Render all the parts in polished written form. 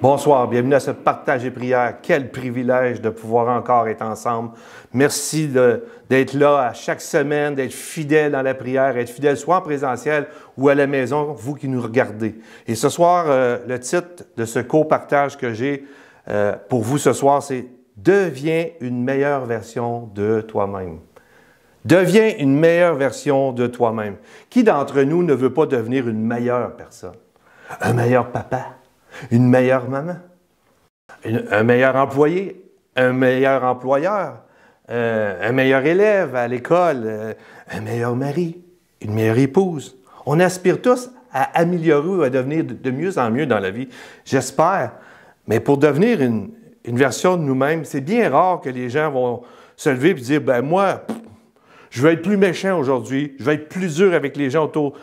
Bonsoir, bienvenue à ce partage et prière. Quel privilège de pouvoir encore être ensemble. Merci d'être là à chaque semaine, d'être fidèle dans la prière, être fidèle soit en présentiel ou à la maison, vous qui nous regardez. Et ce soir, le titre de ce co-partage que j'ai pour vous ce soir, c'est « Deviens une meilleure version de toi-même ». Deviens une meilleure version de toi-même. Qui d'entre nous ne veut pas devenir une meilleure personne? Un meilleur papa? Une meilleure maman, un meilleur employé, un meilleur employeur, un meilleur élève à l'école, un meilleur mari, une meilleure épouse. On aspire tous à améliorer ou à devenir de mieux en mieux dans la vie, j'espère. Mais pour devenir une version de nous-mêmes, c'est bien rare que les gens vont se lever et dire « ben moi, je vais être plus méchant aujourd'hui, je vais être plus dur avec les gens autour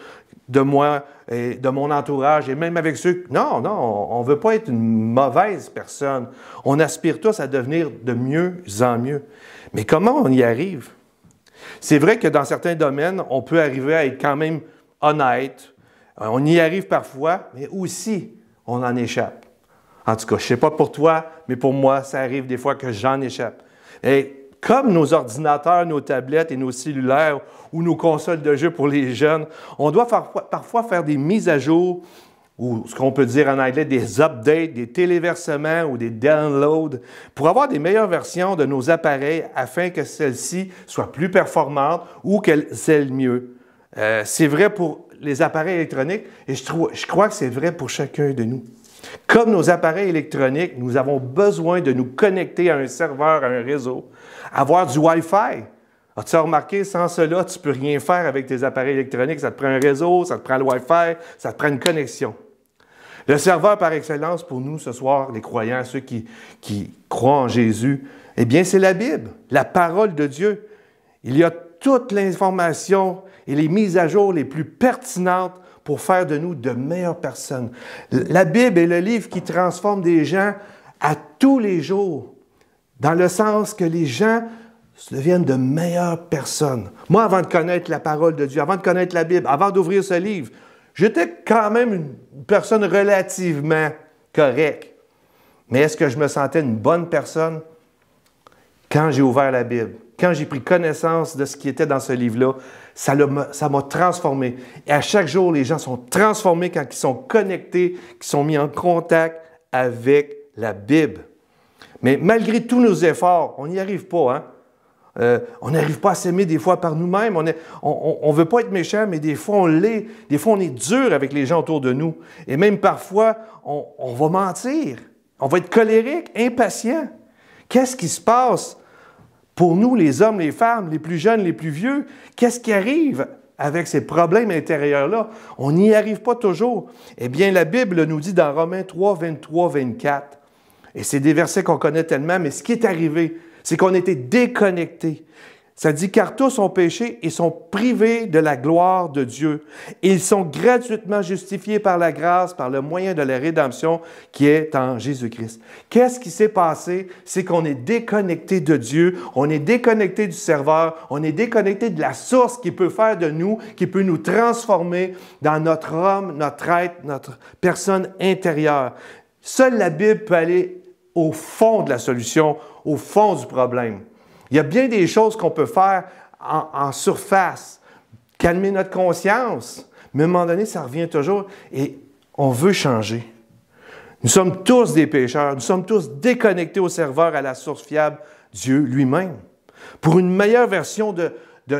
de moi et de mon entourage, et même avec ceux... » Non, on ne veut pas être une mauvaise personne. On aspire tous à devenir de mieux en mieux. Mais comment on y arrive? C'est vrai que dans certains domaines, on peut arriver à être quand même honnête. On y arrive parfois, mais aussi, on en échappe. En tout cas, je ne sais pas pour toi, mais pour moi, ça arrive des fois que j'en échappe. Et comme nos ordinateurs, nos tablettes et nos cellulaires ou nos consoles de jeux pour les jeunes, on doit parfois faire des mises à jour ou ce qu'on peut dire en anglais des updates, des téléversements ou des downloads pour avoir des meilleures versions de nos appareils afin que celles-ci soient plus performantes ou qu'elles scellent mieux. C'est vrai pour les appareils électroniques et je crois que c'est vrai pour chacun de nous. Comme nos appareils électroniques, nous avons besoin de nous connecter à un serveur, à un réseau, avoir du Wi-Fi. As-tu remarqué, sans cela, tu ne peux rien faire avec tes appareils électroniques. Ça te prend un réseau, ça te prend le Wi-Fi, ça te prend une connexion. Le serveur par excellence pour nous ce soir, les croyants, ceux qui croient en Jésus, eh bien, c'est la Bible, la parole de Dieu. Il y a toute l'information et les mises à jour les plus pertinentes pour faire de nous de meilleures personnes. La Bible est le livre qui transforme des gens à tous les jours, dans le sens que les gens deviennent de meilleures personnes. Moi, avant de connaître la parole de Dieu, avant de connaître la Bible, avant d'ouvrir ce livre, j'étais quand même une personne relativement correcte. Mais est-ce que je me sentais une bonne personne? Quand j'ai ouvert la Bible, quand j'ai pris connaissance de ce qui était dans ce livre-là, ça m'a transformé. Et à chaque jour, les gens sont transformés quand ils sont connectés, qu'ils sont mis en contact avec la Bible. Mais malgré tous nos efforts, on n'y arrive pas, hein? On n'arrive pas à s'aimer des fois par nous-mêmes. On ne veut pas être méchant, mais des fois on l'est. Des fois on est dur avec les gens autour de nous. Et même parfois, on va mentir. On va être colérique, impatient. Qu'est-ce qui se passe pour nous, les hommes, les femmes, les plus jeunes, les plus vieux? Qu'est-ce qui arrive avec ces problèmes intérieurs-là? On n'y arrive pas toujours. Eh bien, la Bible nous dit dans Romains 3, 23, 24, et c'est des versets qu'on connaît tellement, mais ce qui est arrivé, c'est qu'on était déconnectés. Ça dit « Car tous ont péché et sont privés de la gloire de Dieu. Et ils sont gratuitement justifiés par la grâce, par le moyen de la rédemption qui est en Jésus-Christ. » Qu'est-ce qui s'est passé? C'est qu'on est déconnecté de Dieu, on est déconnecté du serveur, on est déconnecté de la source qui peut faire de nous, qui peut nous transformer dans notre homme, notre être, notre personne intérieure. Seule la Bible peut aller au fond de la solution, au fond du problème. Il y a bien des choses qu'on peut faire en surface, calmer notre conscience, mais à un moment donné, ça revient toujours et on veut changer. Nous sommes tous des pécheurs, nous sommes tous déconnectés au serveur, à la source fiable, Dieu lui-même. Pour une meilleure version de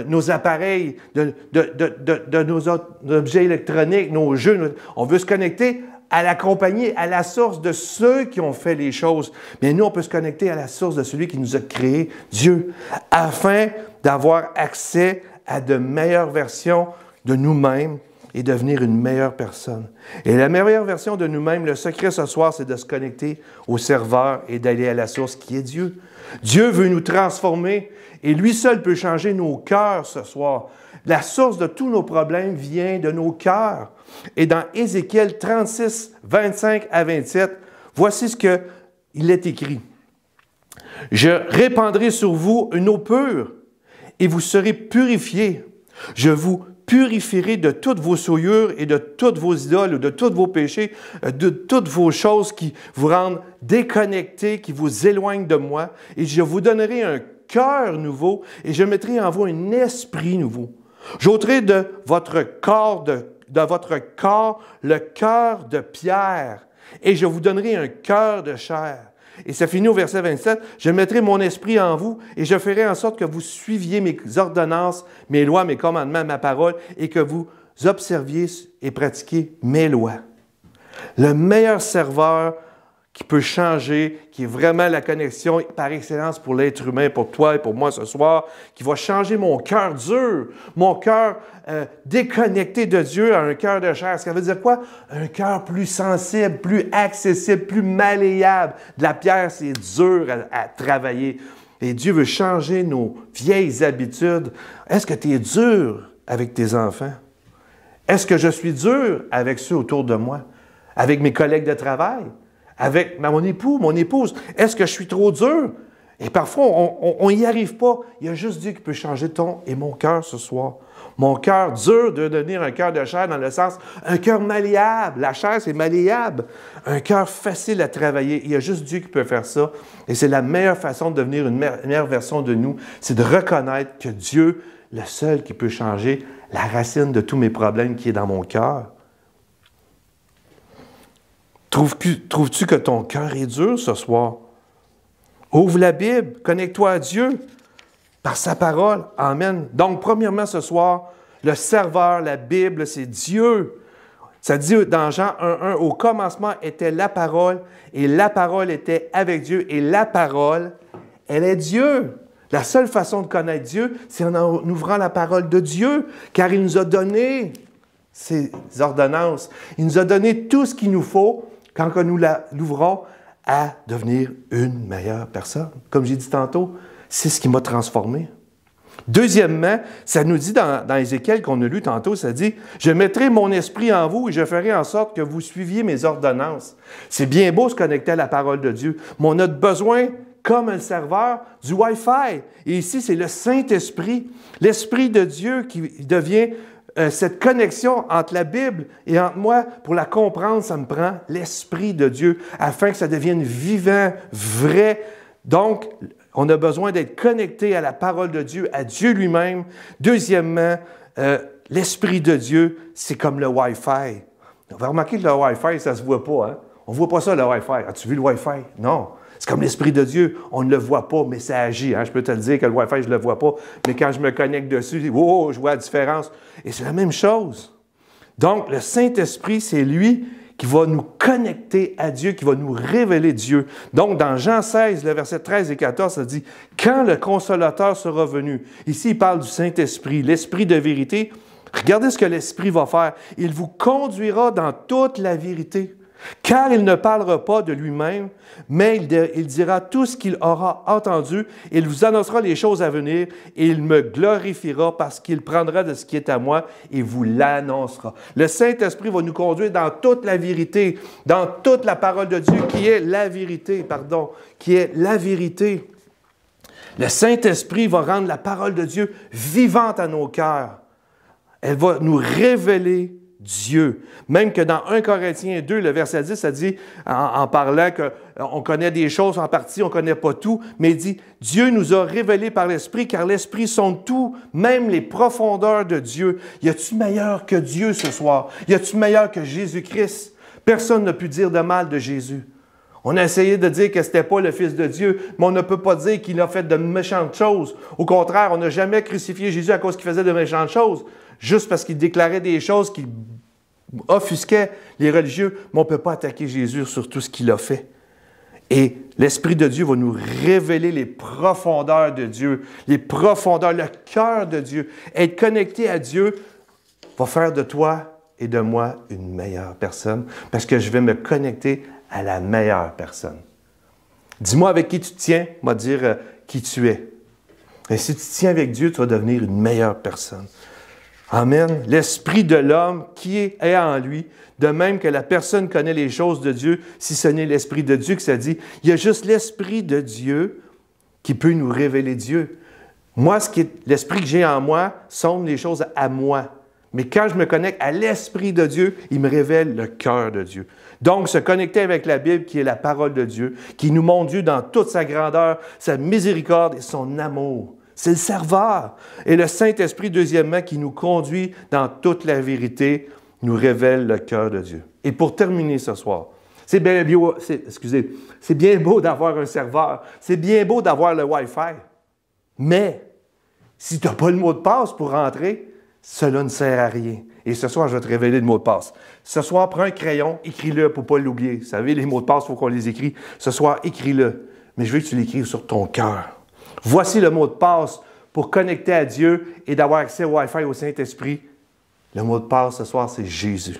nos appareils, de nos objets électroniques, nos jeux, on veut se connecter à la compagnie, à la source de ceux qui ont fait les choses. Mais nous, on peut se connecter à la source de celui qui nous a créés, Dieu, afin d'avoir accès à de meilleures versions de nous-mêmes et devenir une meilleure personne. Et la meilleure version de nous-mêmes, le secret ce soir, c'est de se connecter au serveur et d'aller à la source qui est Dieu. Dieu veut nous transformer et lui seul peut changer nos cœurs ce soir. La source de tous nos problèmes vient de nos cœurs. Et dans Ézéchiel 36, 25 à 27, voici ce qu'il est écrit. « Je répandrai sur vous une eau pure, et vous serez purifiés. Je vous purifierai de toutes vos souillures et de toutes vos idoles, ou de tous vos péchés, de toutes vos choses qui vous rendent déconnectés, qui vous éloignent de moi. Et je vous donnerai un cœur nouveau et je mettrai en vous un esprit nouveau. J'ôterai de votre corps le cœur de pierre et je vous donnerai un cœur de chair. Et ça finit au verset 27, « Je mettrai mon esprit en vous et je ferai en sorte que vous suiviez mes ordonnances, mes lois, mes commandements, ma parole, et que vous observiez et pratiquiez mes lois. » Le meilleur serveur qui peut changer, qui est vraiment la connexion par excellence pour l'être humain, pour toi et pour moi ce soir, qui va changer mon cœur dur, mon cœur déconnecté de Dieu à un cœur de chair. Ça veut dire quoi? Un cœur plus sensible, plus accessible, plus malléable. De la pierre, c'est dur à travailler. Et Dieu veut changer nos vieilles habitudes. Est-ce que tu es dur avec tes enfants? Est-ce que je suis dur avec ceux autour de moi? Avec mes collègues de travail? Avec mon époux, mon épouse? Est-ce que je suis trop dur? Et parfois, on n'y arrive pas. Il y a juste Dieu qui peut changer ton et mon cœur ce soir. Mon cœur dur de devenir un cœur de chair dans le sens, un cœur malléable. La chair, c'est malléable. Un cœur facile à travailler. Il y a juste Dieu qui peut faire ça. Et c'est la meilleure façon de devenir une meilleure version de nous. C'est de reconnaître que Dieu, le seul qui peut changer la racine de tous mes problèmes qui est dans mon cœur. Trouves-tu que ton cœur est dur ce soir? Ouvre la Bible, connecte-toi à Dieu par sa parole. Amen. Donc, premièrement, ce soir, le serveur, la Bible, c'est Dieu. Ça dit dans Jean 1,1, « Au commencement était la parole, et la parole était avec Dieu, et la parole, elle est Dieu. » La seule façon de connaître Dieu, c'est en ouvrant la parole de Dieu, car il nous a donné ses ordonnances. Il nous a donné tout ce qu'il nous faut quand nous l'ouvrons à devenir une meilleure personne. Comme j'ai dit tantôt, c'est ce qui m'a transformé. Deuxièmement, ça nous dit dans Ézéchiel qu'on a lu tantôt, ça dit « Je mettrai mon esprit en vous et je ferai en sorte que vous suiviez mes ordonnances. » C'est bien beau se connecter à la parole de Dieu, mais on a besoin, comme un serveur, du Wi-Fi. Et ici, c'est le Saint-Esprit, l'Esprit de Dieu qui devient cette connexion entre la Bible et entre moi. Pour la comprendre, ça me prend l'Esprit de Dieu afin que ça devienne vivant, vrai. Donc, on a besoin d'être connecté à la parole de Dieu, à Dieu lui-même. Deuxièmement, l'Esprit de Dieu, c'est comme le Wi-Fi. On va remarquer que le Wi-Fi, ça ne se voit pas. Hein? On ne voit pas ça, le Wi-Fi. As-tu vu le Wi-Fi? Non. C'est comme l'Esprit de Dieu. On ne le voit pas, mais ça agit. Hein? Je peux te le dire que le Wi-Fi, je ne le vois pas. Mais quand je me connecte dessus, je dis, oh, je vois la différence. Et c'est la même chose. Donc, le Saint-Esprit, c'est lui qui va nous connecter à Dieu, qui va nous révéler Dieu. Donc, dans Jean 16, le verset 13 et 14, ça dit « Quand le Consolateur sera venu », ici, il parle du Saint-Esprit, l'Esprit de vérité. Regardez ce que l'Esprit va faire. Il vous conduira dans toute la vérité, car il ne parlera pas de lui-même, mais il dira tout ce qu'il aura entendu. Il vous annoncera les choses à venir et il me glorifiera parce qu'il prendra de ce qui est à moi et vous l'annoncera. Le Saint-Esprit va nous conduire dans toute la vérité, dans toute la parole de Dieu qui est la vérité, qui est la vérité. Le Saint-Esprit va rendre la parole de Dieu vivante à nos cœurs. Elle va nous révéler Dieu. Même que dans 1 Corinthiens 2, le verset 10, ça dit, en parlant qu'on connaît des choses en partie, on ne connaît pas tout, mais il dit, Dieu nous a révélé par l'Esprit, car l'Esprit sonde tout, même les profondeurs de Dieu. Y a-tu meilleur que Dieu ce soir? Y a-tu meilleur que Jésus-Christ? Personne n'a pu dire de mal de Jésus. On a essayé de dire que ce n'était pas le Fils de Dieu, mais on ne peut pas dire qu'il a fait de méchantes choses. Au contraire, on n'a jamais crucifié Jésus à cause qu'il faisait de méchantes choses, juste parce qu'il déclarait des choses qui offusquaient les religieux, mais on ne peut pas attaquer Jésus sur tout ce qu'il a fait. Et l'Esprit de Dieu va nous révéler les profondeurs de Dieu, les profondeurs, le cœur de Dieu. Être connecté à Dieu va faire de toi et de moi une meilleure personne, parce que je vais me connecter à la meilleure personne. Dis-moi avec qui tu te tiens, moi dire qui tu es. Et si tu te tiens avec Dieu, tu vas devenir une meilleure personne. Amen. L'esprit de l'homme qui est en lui, de même que la personne connaît les choses de Dieu, si ce n'est l'Esprit de Dieu que ça dit, il y a juste l'Esprit de Dieu qui peut nous révéler Dieu. Moi, l'esprit que j'ai en moi sonde les choses à moi. Mais quand je me connecte à l'Esprit de Dieu, il me révèle le cœur de Dieu. Donc, se connecter avec la Bible, qui est la parole de Dieu, qui nous montre Dieu dans toute sa grandeur, sa miséricorde et son amour. C'est le serveur. Et le Saint-Esprit, deuxièmement, qui nous conduit dans toute la vérité, nous révèle le cœur de Dieu. Et pour terminer ce soir, c'est bien beau d'avoir un serveur, c'est bien beau d'avoir le Wi-Fi, mais si tu n'as pas le mot de passe pour rentrer, cela ne sert à rien. Et ce soir, je vais te révéler le mot de passe. Ce soir, prends un crayon, écris-le pour ne pas l'oublier. Vous savez, les mots de passe, il faut qu'on les écrit. Ce soir, écris-le. Mais je veux que tu l'écrives sur ton cœur. Voici le mot de passe pour connecter à Dieu et d'avoir accès au Wi-Fi au Saint-Esprit. Le mot de passe ce soir, c'est Jésus.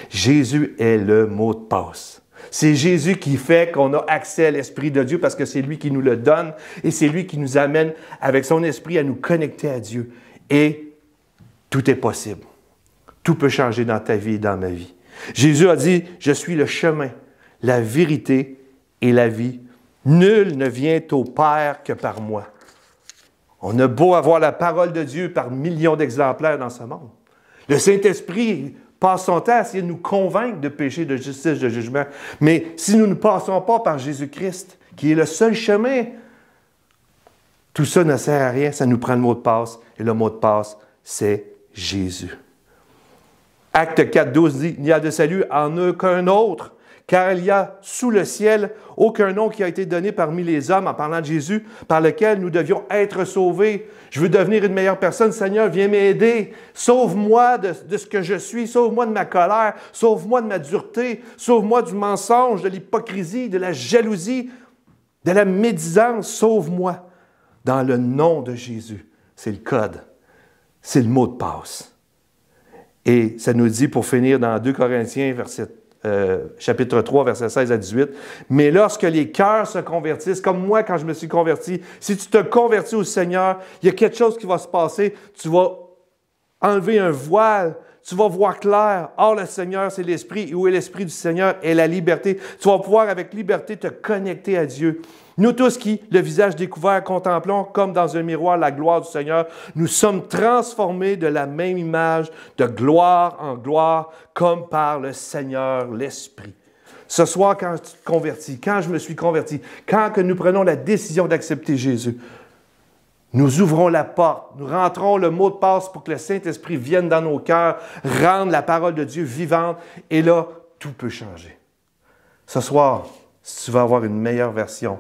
Jésus est le mot de passe. C'est Jésus qui fait qu'on a accès à l'Esprit de Dieu parce que c'est lui qui nous le donne et c'est lui qui nous amène avec son Esprit à nous connecter à Dieu. Et tout est possible. Tout peut changer dans ta vie et dans ma vie. Jésus a dit, « Je suis le chemin, la vérité et la vie. Nul ne vient au Père que par moi. » On a beau avoir la parole de Dieu par millions d'exemplaires dans ce monde. Le Saint-Esprit passe son temps à essayer de nous convaincre de péché, de justice, de jugement. Mais si nous ne passons pas par Jésus-Christ, qui est le seul chemin, tout ça ne sert à rien. Ça nous prend le mot de passe. Et le mot de passe, c'est Jésus. Acte 4.12 dit, « Il n'y a de salut en aucun autre, car il y a sous le ciel aucun nom qui a été donné parmi les hommes, en parlant de Jésus, par lequel nous devions être sauvés. Je veux devenir une meilleure personne. Seigneur, viens m'aider. Sauve-moi de ce que je suis. Sauve-moi de ma colère. Sauve-moi de ma dureté. Sauve-moi du mensonge, de l'hypocrisie, de la jalousie, de la médisance. Sauve-moi. » Dans le nom de Jésus. C'est le code. C'est le mot de passe. Et ça nous dit, pour finir, dans 2 Corinthiens, chapitre 3, versets 16 à 18, « Mais lorsque les cœurs se convertissent, comme moi quand je me suis converti, si tu te convertis au Seigneur, il y a quelque chose qui va se passer. Tu vas enlever un voile, tu vas voir clair. Or, le Seigneur, c'est l'Esprit. Et où est l'Esprit du Seigneur? Et la liberté. Tu vas pouvoir, avec liberté, te connecter à Dieu. Nous tous qui, le visage découvert, contemplons comme dans un miroir la gloire du Seigneur, nous sommes transformés de la même image, de gloire en gloire, comme par le Seigneur, l'Esprit. » Ce soir, quand tu te convertis, quand je me suis converti, quand que nous prenons la décision d'accepter Jésus, nous ouvrons la porte, nous rentrons le mot de passe pour que le Saint-Esprit vienne dans nos cœurs, rende la parole de Dieu vivante, et là, tout peut changer. Ce soir, si tu veux avoir une meilleure version,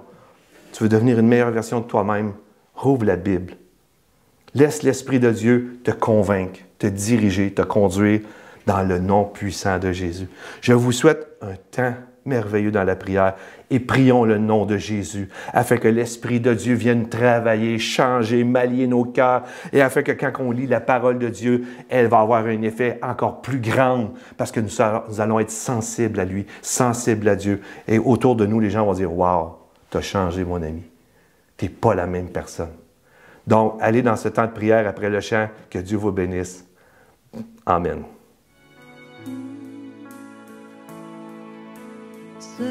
tu veux devenir une meilleure version de toi-même, rouvre la Bible. Laisse l'Esprit de Dieu te convaincre, te diriger, te conduire dans le nom puissant de Jésus. Je vous souhaite un temps merveilleux dans la prière et prions le nom de Jésus afin que l'Esprit de Dieu vienne travailler, changer, mallier nos cœurs et afin que quand on lit la parole de Dieu, elle va avoir un effet encore plus grand parce que nous allons être sensibles à lui, sensibles à Dieu. Et autour de nous, les gens vont dire « Wow, tu as changé mon ami, tu n'es pas la même personne. » Donc, allez dans ce temps de prière après le chant, que Dieu vous bénisse. Amen. Ce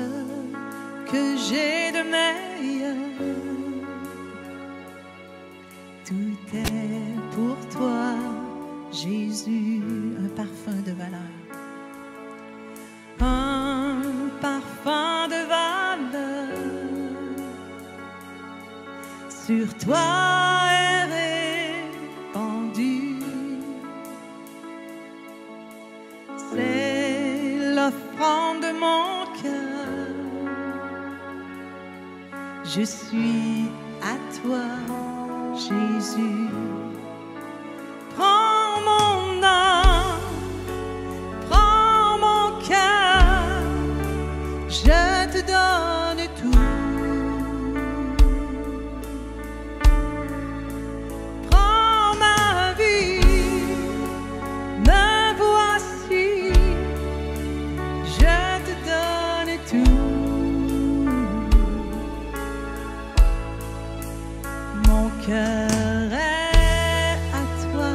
que j'ai de meilleur, tout est pour toi, Jésus, un parfum de valeur, un parfum de valeur, sur toi est répandu, c'est l'offrande de mon cœur. Je suis à toi, Jésus. Prends mon âme, prends mon cœur, je te donne tout. Prends ma vie, me voici, je te donne tout. Mon cœur est à toi,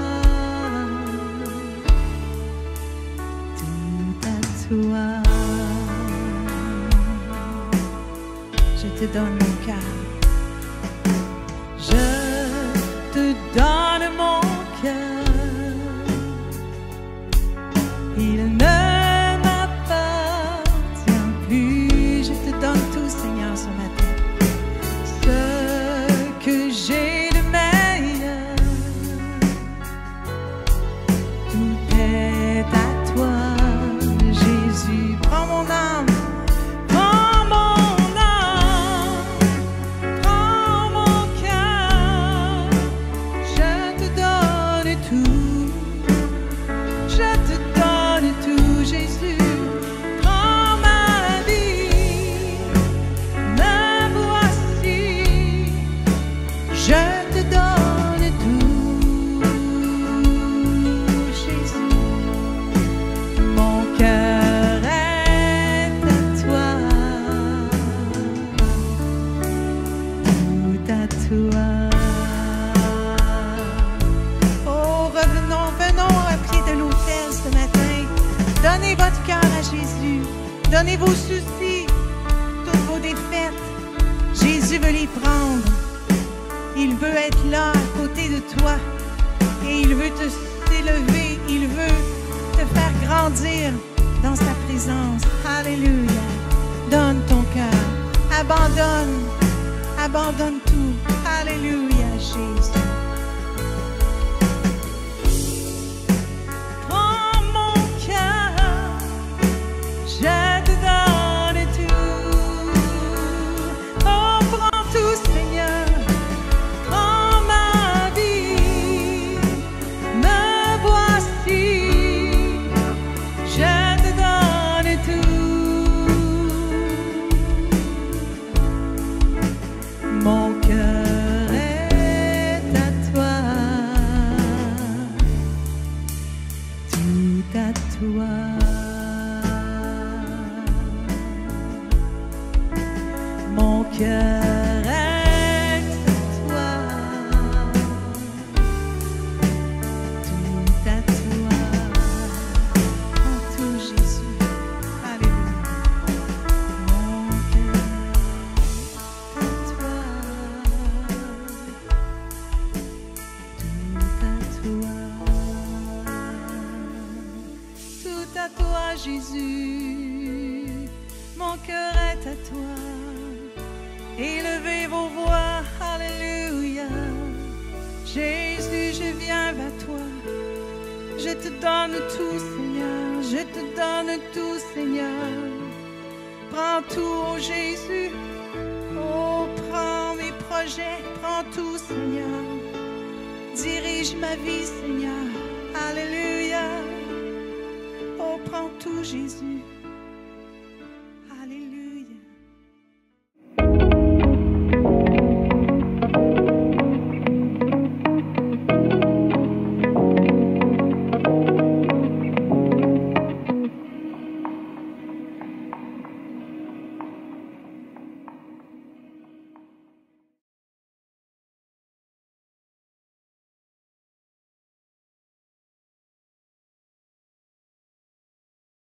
tout à toi. Je te donne mon cœur, je te donne mon cœur, Jésus. Donnez vos soucis, toutes vos défaites. Jésus veut les prendre. Il veut être là à côté de toi. Et il veut te s'élever. Il veut te faire grandir dans sa présence. Alléluia. Donne ton cœur. Abandonne. Abandonne tout. Alléluia, Jésus. Prends mon cœur. Je te donne tout. Oh, prends tout, Seigneur. Prends ma vie. Me voici. Je te donne tout. Mon cœur est à toi. Tout à toi. Mon cœur est à toi, tout à toi, en tout Jésus, alléluia. Mon cœur est à toi, tout à toi, Jésus, mon cœur est à toi. Élevez vos voix, alléluia. Jésus, je viens vers toi. Je te donne tout, Seigneur. Je te donne tout, Seigneur. Prends tout, oh Jésus. Oh, prends mes projets. Prends tout, Seigneur. Dirige ma vie, Seigneur. Alléluia. Oh, prends tout, Jésus.